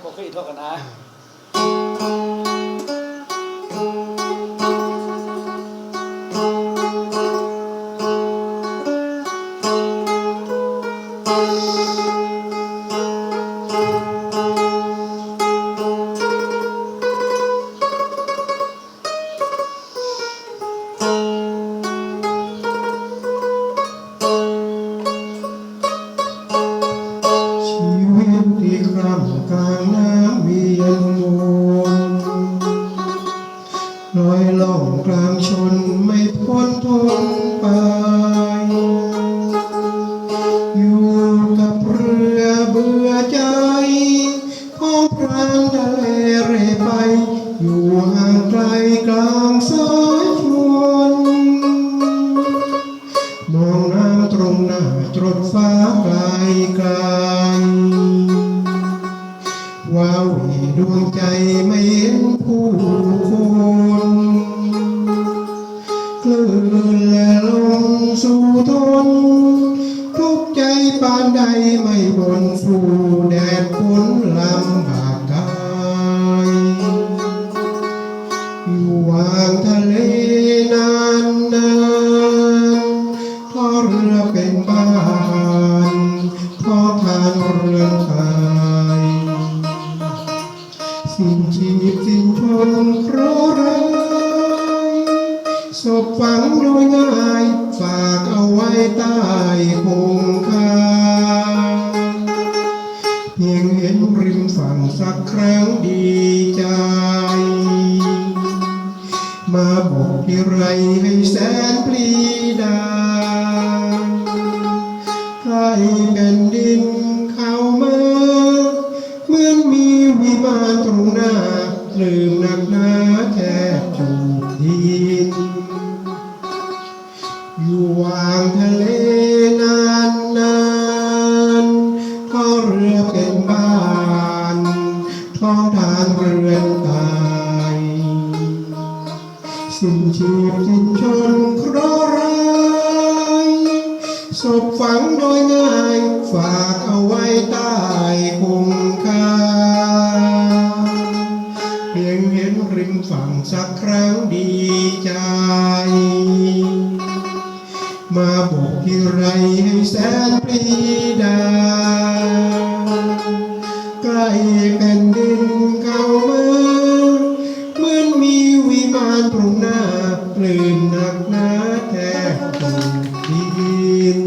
บอกเคยทอกันนะกลางน้ำเวียนวนลอยล่องกลางชนไม่พ้นทนไปอยู่กับเรือเบื่อใจของพรานทะเลเร่ไปอยู่ห่างไกลกลางสายชวนมองน้ำตรงหน้าตรดฟ้าไกลไกลว้าวีดวงใจไม่เห็นผู้คนคลื่นและลมสู่ทนทุกใจปานใดไม่บนสู่แดดฝนลำบากกายอยู่วางทะเลนานนานท่อเรือเป็นบ้านท่อทางเรือนไทยสิ้นชีพสิ้นชนเพราะร้ายศพฝังโดยง่ายฝากเอาไว้ใต้คงคาเพียงเห็นริมฝั่งสักครั้งดีใจมาบอกที่ไรให้แสนปรีดาใครแผ่นดินเข้ามาเหมือนมีวิมานตรงหน้าลืมหนักหนาแทบจูบดินอยู่วางทะเลนานนานท่อเรือเป็นบ้านท้องทานเรือนตายสิ้นชีพสิ้นชนเคราะห์ร้ายศพฝังโดยง่ายฝากเอาไว้ใต้คงคาเพียงเห็นริมฝั่งสักครั้งดีใจมาบอกที่ไรให้แสนปรีดาใกล้แผ่นดินเข้ามาเหมือนมีวิมานตรงหน้าปลื้มหนักหนาแทบจูบดิน